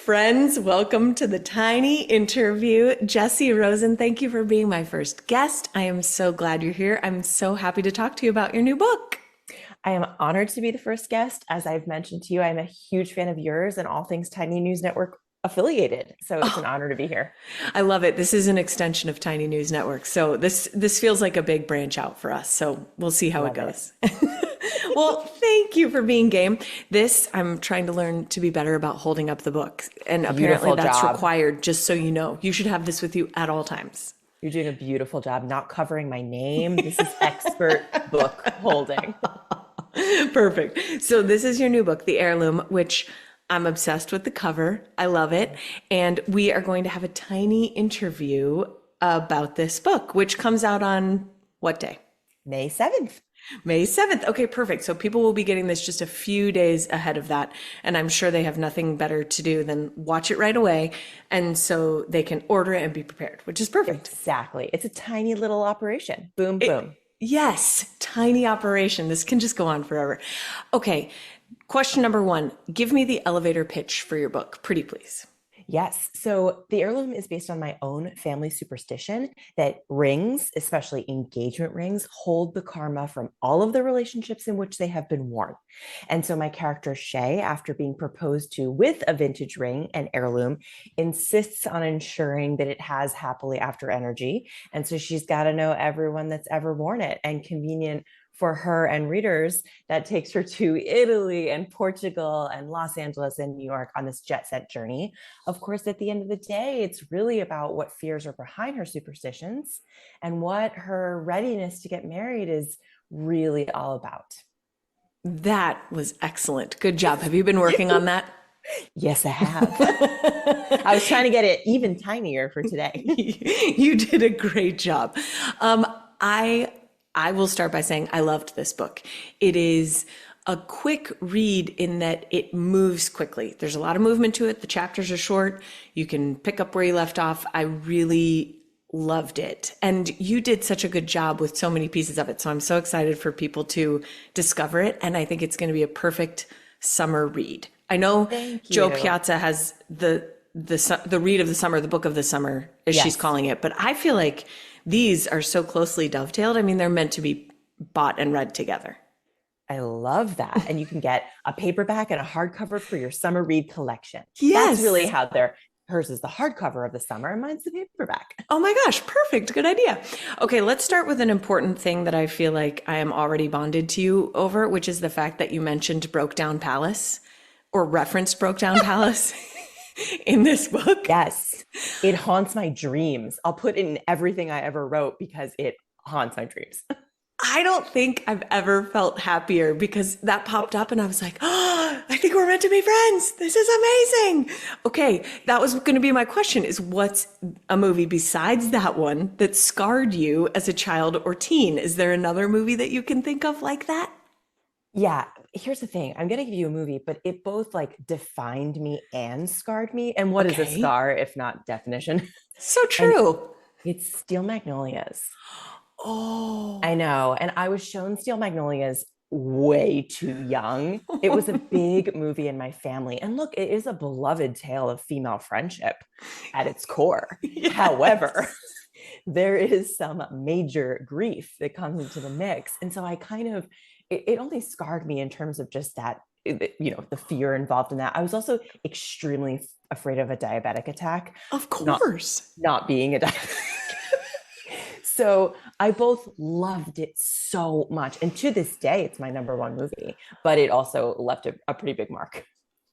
Friends, welcome to the tiny interview. Jessie, Rosen, thank you for being my first guest. I am so glad you're here. I'm so happy to talk to you about your new book. I am honored to be the first guest. As I've mentioned to you, I'm a huge fan of yours and all things Tiny News Network affiliated. So it's an Oh, honor to be here. I love it. This is an extension of Tiny News Network. So this feels like a big branch out for us. So we'll see how it Love it. goes. Well, thank you for being game. I'm trying to learn to be better about holding up the book. And apparently Beautiful that's job. required, just so you know. You should have this with you at all times. You're doing a beautiful job not covering my name. This is expert book holding. Perfect. So this is your new book, The Heirloom, which I'm obsessed with the cover. I love it. And we are going to have a tiny interview about this book, which comes out on what day? May 7th. May 7th. Okay, perfect. So people will be getting this just a few days ahead of that. And I'm sure they have nothing better to do than watch it right away. And so they can order it and be prepared, which is perfect. Exactly. It's a tiny little operation. Boom, boom. Yes, tiny operation. This can just go on forever. Okay, question number one. Give me the elevator pitch for your book, pretty please. Yes. So the heirloom is based on my own family superstition that rings, especially engagement rings, hold the karma from all of the relationships in which they have been worn. And so my character Shay, after being proposed to with a vintage ring and heirloom, insists on ensuring that it has happily after energy. And so she's got to know everyone that's ever worn it. And convenient for her and readers, that takes her to Italy and Portugal and Los Angeles and New York on this jet set journey. Of course, at the end of the day, it's really about what fears are behind her superstitions and what her readiness to get married is really all about. That was excellent. Good job. Have you been working on that? Yes, I have. I was trying to get it even tinier for today. You did a great job. Um, I I will start by saying I loved this book. It is a quick read in that it moves quickly. There's a lot of movement to it. The chapters are short. You can pick up where you left off. I really loved it. And you did such a good job with so many pieces of it. So I'm so excited for people to discover it. And I think it's going to be a perfect summer read. I know Thank Joe you. Piazza has the read of the summer, the book of the summer, as she's Yes. calling it. But I feel like these are so closely dovetailed. I mean, they're meant to be bought and read together. I love that. And you can get a paperback and a hardcover for your summer read collection. That's really Yes. how they're, hers is the hardcover of the summer and mine's the paperback. Oh my gosh, perfect. Good idea. Okay, let's start with an important thing that I feel like I am already bonded to you over, which is the fact that you mentioned Broke Down Palace or referenced Broke Down Palace in this book. Yes, it haunts my dreams. I'll put it in everything I ever wrote because it haunts my dreams. I don't think I've ever felt happier because that popped up and I was like, oh, I think we're meant to be friends. This is amazing. Okay, that was going to be my question is what's a movie besides that one that scarred you as a child or teen? Is there another movie that you can think of like that? Yeah, here's the thing. I'm going to give you a movie, but it both like defined me and scarred me. And what is a Okay. scar if not definition? So And true. it's Steel Magnolias. I Oh, know. And I was shown Steel Magnolias way too young. It was a big movie in my family. And look, it is a beloved tale of female friendship at its core. However, yes. there is some major grief that comes into the mix. And so I kind of, it only scarred me in terms of just that, the fear involved in that. I was also extremely afraid of a diabetic attack, Of not course. not being a diabetic. So I both loved it so much. And to this day, it's my number one movie, but it also left a pretty big mark.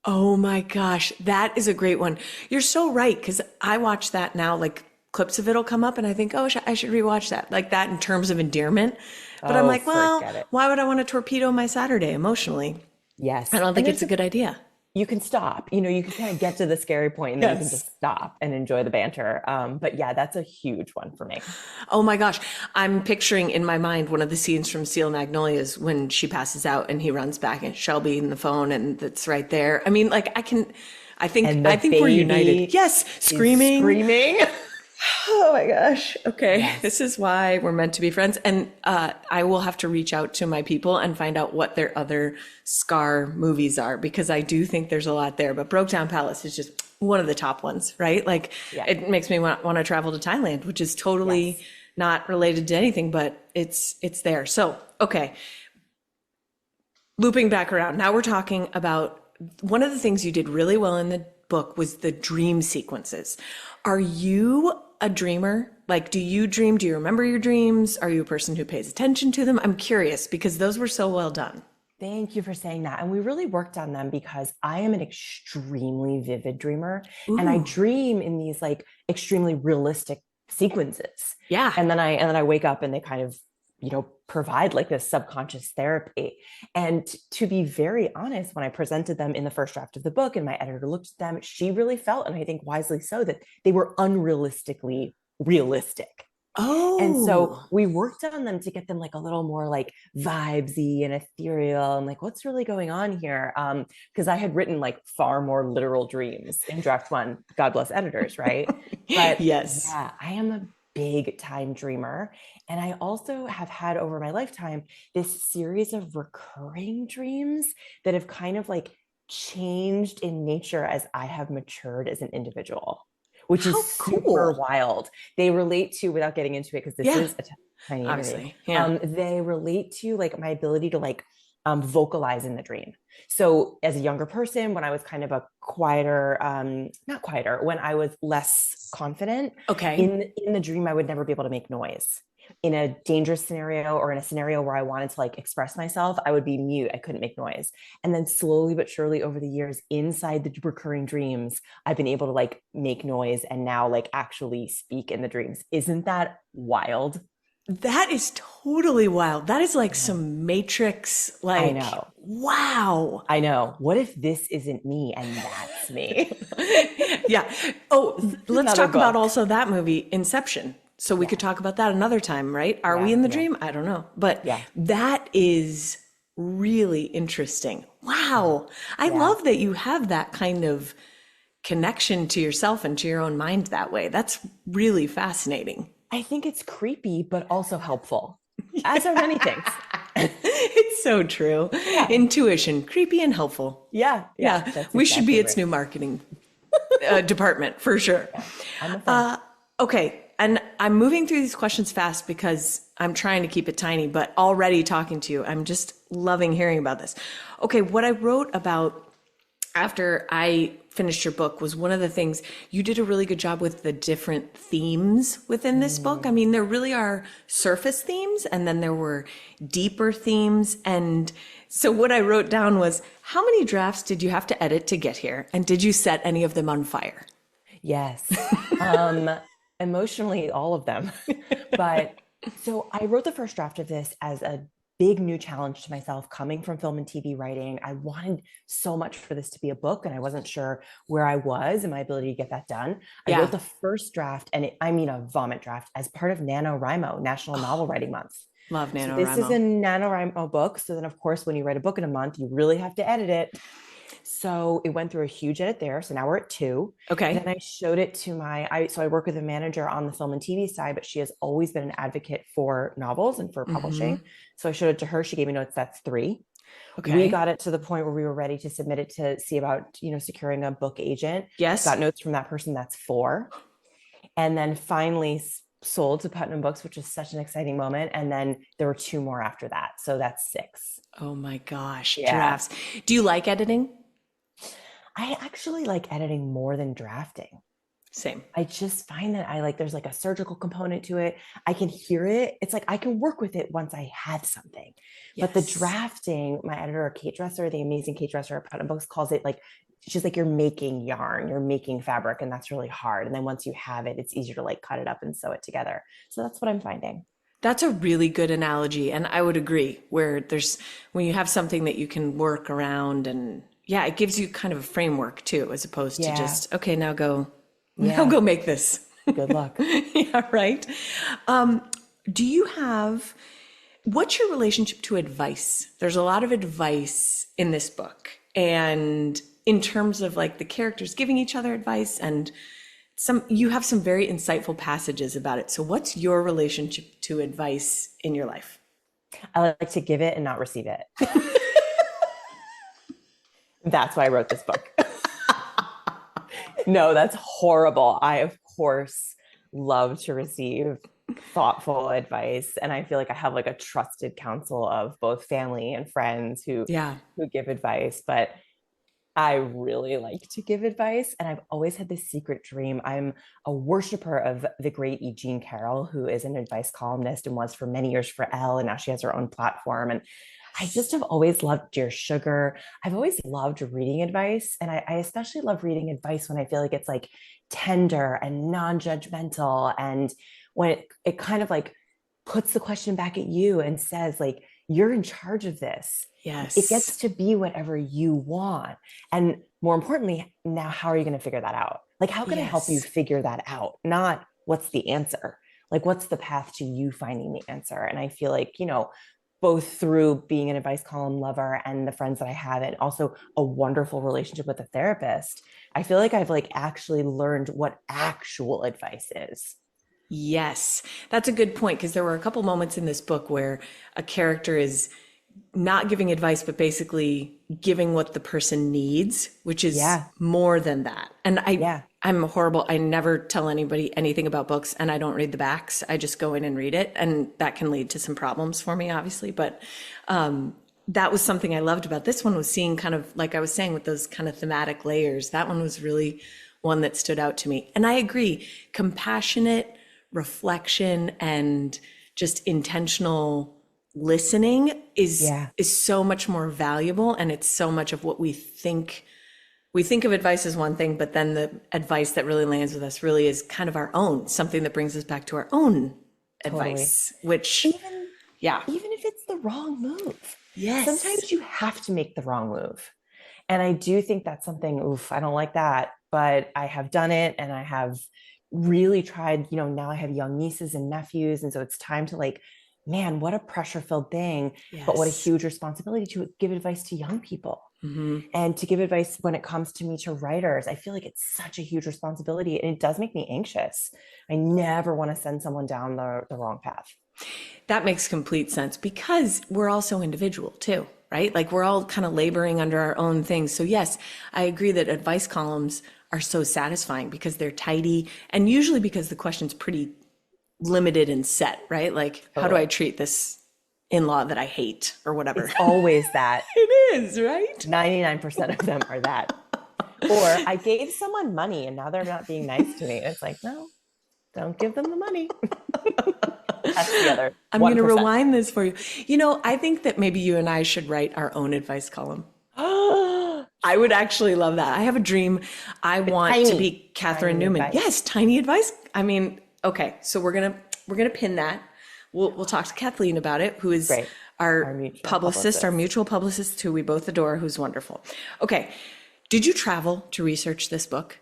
Oh my gosh, that is a great one. You're so right, because I watch that now, like clips of it'll come up and I think, oh, I should rewatch that, like that in terms of endearment. But I'm Oh, like, well, forget it. why would I want to torpedo my Saturday emotionally? I Yes. don't And think it's a good idea. you can stop, you can kind of get to the scary point and then you can Yes. just stop and enjoy the banter. But yeah, that's a huge one for me. Oh my gosh. I'm picturing in my mind one of the scenes from Seal Magnolias when she passes out and he runs back and Shelby in the phone and that's right there. I mean, like I think And I the think we're united. baby Yes, is screaming. screaming. Oh my gosh. Okay. Yes. This is why we're meant to be friends. And I will have to reach out to my people and find out what their other Scar movies are because I do think there's a lot there. But Broke Down Palace is just one of the top ones, right? Like Yeah. it makes me want to travel to Thailand, which is totally Yes. not related to anything, but it's there. So, okay, looping back around. Now we're talking about one of the things you did really well in the book was the dream sequences. Are you a dreamer? Like, do you dream? Do you remember your dreams? Are you a person who pays attention to them? I'm curious because those were so well done. Thank you for saying that. And we really worked on them because I am an extremely vivid dreamer and I Ooh, dream in these like extremely realistic sequences. yeah. And then I wake up and they kind of, provide like this subconscious therapy. And to be very honest, when I presented them in the first draft of the book and my editor looked at them, she really felt, and I think wisely so, that they were unrealistically realistic. And so Oh, we worked on them to get them like a little more like vibesy and ethereal and like what's really going on here. Because I had written like far more literal dreams in draft one, God bless editors, right? But yes. yeah, I am a big time dreamer. And I also have had over my lifetime this series of recurring dreams that have kind of like changed in nature as I have matured as an individual, which is How super cool. wild. They relate to, without getting into it, because this Yeah, is a tiny interview, obviously. Yeah. they relate to like my ability to like vocalize in the dream. So as a younger person, when I was kind of a quieter, not quieter, when I was less confident Okay. in the dream, I would never be able to make noise. In a dangerous scenario or in a scenario where I wanted to like express myself, I would be mute. I couldn't make noise. And then slowly but surely over the years, inside the recurring dreams, I've been able to like make noise and now like actually speak in the dreams. Isn't that wild? That is totally wild. That is like Yeah. some Matrix, I like, know. wow. I know. What if this isn't me and that's me? Yeah. Oh, This is let's another talk about book. also that movie, Inception. So we could Yeah. talk about that another time, right? Are we Yeah. in the Yeah. dream? I don't know. But Yeah. that is really interesting. Yeah. Wow. I Yeah. love that you have that kind of connection to yourself and to your own mind that way. That's really fascinating. I think it's creepy, but also helpful, as are many things. It's so true. Yeah. Intuition, creepy and helpful. Yeah. Yeah. Yeah, That's we should be exactly its right. new marketing department for sure. Yeah. I'm a fan. Okay, and I'm moving through these questions fast because I'm trying to keep it tiny, but already talking to you, I'm just loving hearing about this. Okay, what I wrote about after I finished your book was one of the things you did a really good job with the different themes within this book. I Mm. mean, there really are surface themes and then there were deeper themes. And so what I wrote down was how many drafts did you have to edit to get here? And did you set any of them on fire? Yes. Um, Emotionally, all of them. But so I wrote the first draft of this as a big new challenge to myself coming from film and TV writing. I wanted so much for this to be a book, and I wasn't sure where I was and my ability to get that done. I wrote Yeah. the first draft, and I mean a vomit draft, as part of NaNoWriMo, National Novel Writing Month. Love So this is a NaNoWriMo. NaNoWriMo book. So then, of course, when you write a book in a month, you really have to edit it. So it went through a huge edit there. So now we're at two. Then Okay. I showed it to so I work with a manager on the film and TV side, but she has always been an advocate for novels and for Mm-hmm. publishing. So I showed it to her. She gave me notes. That's three. We Okay. got it to the point where we were ready to submit it to see about, securing a book agent. Yes. Got notes from that person. That's four. And then finally sold to Putnam Books, which is such an exciting moment. And then there were two more after that. So that's six. Oh my gosh, Yeah. drafts. Do you like editing? I actually like editing more than drafting. Same. I just find that there's like a surgical component to it. I can hear it. It's like I can work with it once I have something. But the Yes. drafting, my editor, Kate Dresser, the amazing Kate Dresser at Putnam Books, calls it like, she's like, you're making yarn, you're making fabric, and that's really hard. And then once you have it, it's easier to like cut it up and sew it together. So that's what I'm finding. That's a really good analogy. And I would agree where when you have something that you can work around and yeah, it gives you kind of a framework too, as opposed to Yeah. just, okay, now Yeah. go make this. Good luck. Yeah, right. Um, do you have, what's your relationship to advice? There's a lot of advice in this book. And in terms of like the characters giving each other advice and you have some very insightful passages about it. So what's your relationship to advice in your life? I like to give it and not receive it. That's why I wrote this book. No, that's horrible. I, of course, love to receive thoughtful advice. And I feel like I have like a trusted council of both family and friends Yeah. who give advice. But I really like to give advice. And I've always had this secret dream. I'm a worshiper of the great Eugene Carroll, who is an advice columnist and was for many years for Elle. And now she has her own platform. And I just have always loved Dear Sugar. I've always loved reading advice. And I especially love reading advice when I feel like it's like tender and non judgmental. And when it kind of like puts the question back at you and says, like, you're in charge of this. It Yes. gets to be whatever you want. And more importantly, now how are you going to figure that out? Like, how can I help you Yes. figure that out? Not what's the answer? Like, what's the path to you finding the answer? And I feel like, both through being an advice column lover and the friends that I have, and also a wonderful relationship with a therapist, I feel like I've like actually learned what actual advice is. Yes. That's a good point because there were a couple moments in this book where a character is not giving advice, but basically giving what the person needs, which is Yeah. more than that. And Yeah. I'm horrible. I never tell anybody anything about books and I don't read the backs. I just go in and read it. And that can lead to some problems for me, obviously. But that was something I loved about this one was seeing kind of, like I was saying, with those kind of thematic layers. That one was really one that stood out to me. And I agree, compassionate reflection and just intentional listening is Yeah. is so much more valuable, and it's so much of what we think of advice as one thing, but then the advice that really lands with us really is kind of our own, something that brings us back to our own Totally. advice, which, Even yeah. even if it's the wrong move. Yes. Sometimes you have to make the wrong move. And I do think that's something, oof, I don't like that, but I have done it and I have really tried, now I have young nieces and nephews. And so it's time to like, man, what a pressure filled thing, but what a Yes. huge responsibility to give advice to young people Hmm. and to give advice when it comes to me to writers. I feel like it's such a huge responsibility and it does make me anxious. I never want to send someone down the wrong path. That makes complete sense because we're also individual too, right? Like we're all kind of laboring under our own things. So yes, I agree that advice columns are so satisfying because they're tidy and usually because the question's pretty limited and set, right? Like, how do I Totally. treat this in-law that I hate or whatever? It's always that. It is, right? 99% of them are that. Or I gave someone money and now they're not being nice to me. It's like, no, don't give them the money. That's the other I'm going to 1%. rewind this for you. I think that maybe you and I should write our own advice column. I would actually love that. I have a dream. I want to Tiny, be Catherine tiny Newman. advice. Yes, tiny advice. I mean, okay, so we're gonna pin that. We'll talk to Kathleen about it, who is Great. Our our mutual publicist, our publicist. mutual publicist, who we both adore, who's wonderful. Okay, did you travel to research this book?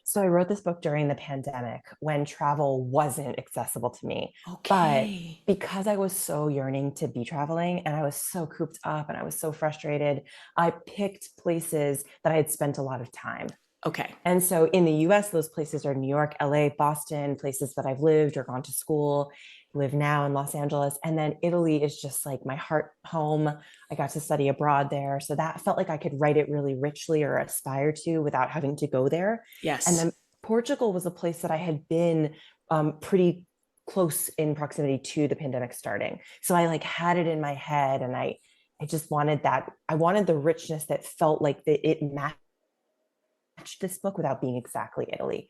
So I wrote this book during the pandemic when travel wasn't accessible to me. But Okay. because I was so yearning to be traveling and I was so cooped up and I was so frustrated, I picked places that I had spent a lot of time. Okay. And so in the US, those places are New York, LA, Boston, places that I've lived or gone to school, live now in Los Angeles. And then Italy is just like my heart home. I got to study abroad there. So that felt like I could write it really richly or aspire to without having to go there. And Yes. then Portugal was a place that I had been pretty close in proximity to the pandemic starting. So I like had it in my head and I just wanted that. I wanted the richness that felt like it matched this book without being exactly Italy.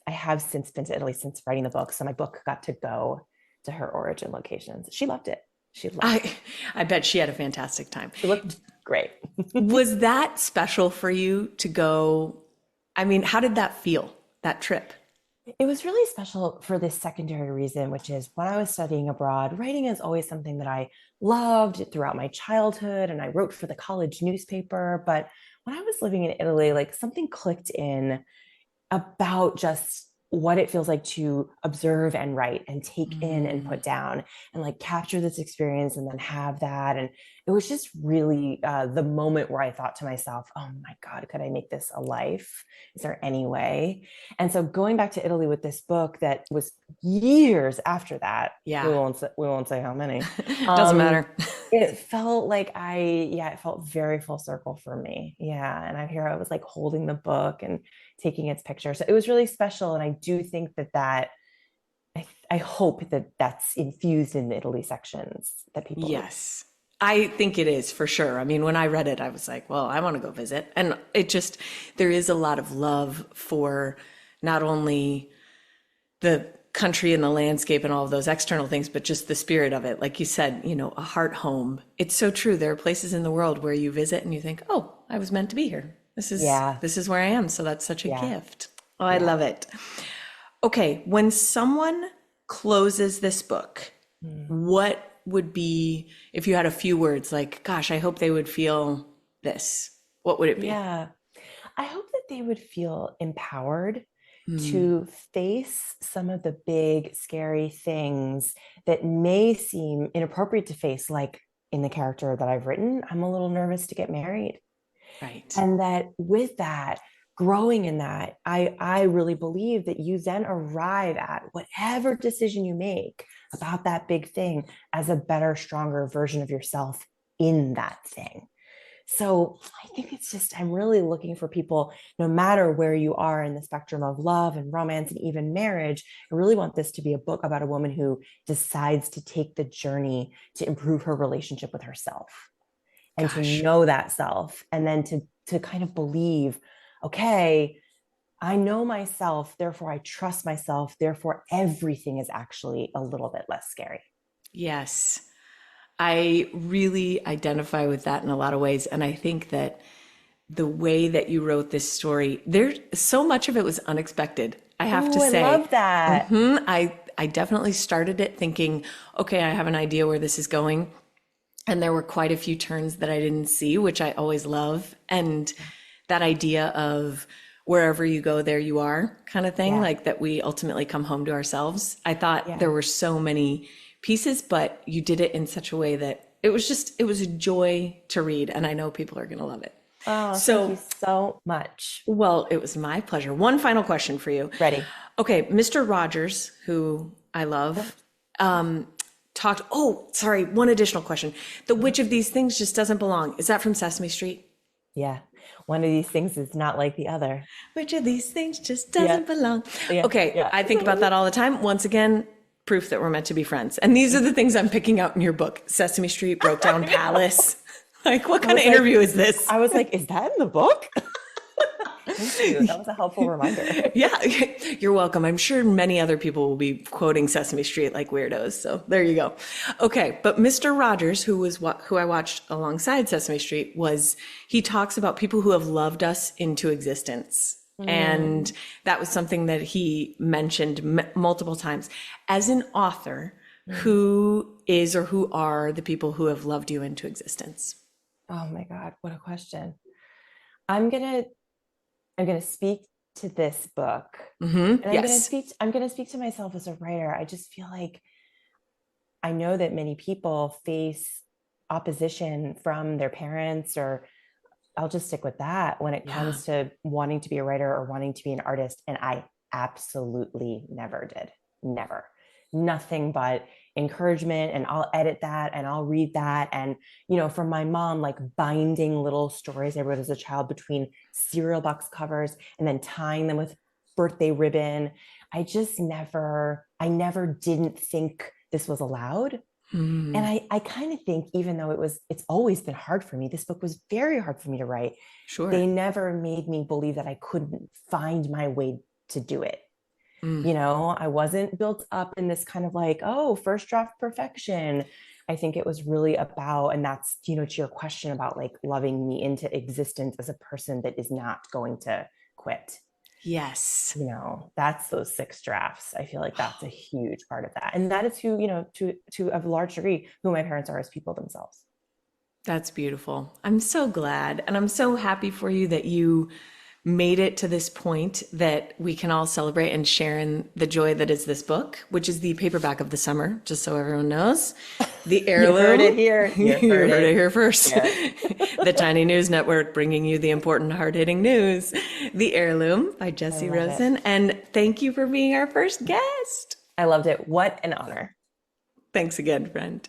I have since been to Italy since writing the book. So my book got to go to her origin locations. She loved it. She loved it. I I bet she had a fantastic time. She looked great. Was that special for you to go? I mean, how did that feel, that trip? It was really special for this secondary reason, which is when I was studying abroad, writing is always something that I loved throughout my childhood, and I wrote for the college newspaper. But when I was living in Italy, like something clicked in about just what it feels like to observe and write and take in and Mm, put down and like capture this experience and then have that. And it was just really the moment where I thought to myself, oh my God, could I make this a life? Is there any way? And so going back to Italy with this book that was years after that, Yeah. we won't say how many. Doesn't Um, matter. it felt like it felt very full circle for me. Yeah. And I was like holding the book and taking its picture. So it was really special. And I do think I hope that that's infused in the Italy sections that people read. Yes. I think it is for sure. I mean, when I read it, I was like, well, I want to go visit. And there is a lot of love for not only the country and the landscape and all of those external things, but just the spirit of it. Like you said, a heart home. It's so true. There are places in the world where you visit and you think, oh, I was meant to be here. Yeah. This is where I am. So that's such a Yeah. gift. Oh, I Yeah. love it. Okay. When someone closes this book, Mm. what would be, if you had a few words, like, gosh, I hope they would feel this, what would it be? Yeah. I hope that they would feel empowered Hmm. to face some of the big, scary things that may seem inappropriate to face, like in the character that I've written, I'm a little nervous to get married. Right. And that with that, growing in that, I really believe that you then arrive at whatever decision you make about that big thing as a better, stronger version of yourself in that thing. So I think it's just, I'm really looking for people, no matter where you are in the spectrum of love and romance and even marriage. I really want this to be a book about a woman who decides to take the journey to improve her relationship with herself and to Gosh. know that self, and then to kind of believe, okay, I know myself, therefore I trust myself, therefore everything is actually a little bit less scary. Yes. I really identify with that in a lot of ways. And I think that the way that you wrote this story, there so much of it was unexpected, I have to Oh, I say. love that. I definitely started it thinking, okay, I have an idea where this is going. And there were quite a few turns that I didn't see, which I always love. And that idea of wherever you go, there you are kind of thing, Yeah. like that we ultimately come home to ourselves. I thought there Yeah. were so many pieces, but you did it in such a way that it was a joy to read. And I know people are going to love it. Oh, thank you So, so much. well, it was my pleasure. One final question for you. Ready. Okay, Mr. Rogers, who I love, talked. Oh, sorry, one additional question. The which of these things just doesn't belong? Is that from Sesame Street? Yeah. One of these things is not like the other. Which of these things just Yeah. doesn't belong? Yeah. Okay, Yeah. I think about that all the time. Once again, proof that we're meant to be friends. And these are the things I'm picking out in your book. Sesame Street, Broke Down Palace. Like, what I kind was of like, interview is this? I was like, is that in the book? Thank you. That was a helpful reminder. Yeah, you're welcome. I'm sure many other people will be quoting Sesame Street like weirdos. So there you go. Okay, but Mr. Rogers, who I watched alongside Sesame Street, he talks about people who have loved us into existence. And Mm, that was something that he mentioned multiple times. As an author, mm. who is or who are the people who have loved you into existence? Oh my God, what a question. I'm gonna I'm gonna speak to this book, and Yes. I'm gonna speak to myself as a writer. I just feel like I know that many people face opposition from their parents, or I'll just stick with that when it Yeah. comes to wanting to be a writer or wanting to be an artist. And I absolutely never did. Never. Nothing but encouragement. And I'll edit that and I'll read that. And, from my mom, like binding little stories I wrote as a child between cereal box covers and then tying them with birthday ribbon. I never didn't think this was allowed. And Mm, I kind of think, even though it's always been hard for me, this book was very hard for me to write. sure. They never made me believe that I couldn't find my way to do it. Mm. I wasn't built up in this kind of like, oh, first draft perfection. I think it was really about, and that's, to your question about like loving me into existence as a person that is not going to quit. Yes. That's those six drafts. I feel like that's a huge part of that. And that is who, to a large degree, who my parents are as people themselves. That's beautiful. I'm so glad. And I'm so happy for you that you made it to this point that we can all celebrate and share in the joy that is this book, which is the paperback of the summer, just so everyone knows. The You heard it Heirloom. here. You heard it here first. Yeah. The Tiny News Network bringing you the important, hard-hitting news. The Heirloom by Jessie love it. Rosen. And thank you for being our first guest. I loved it. What an honor. Thanks again, friend.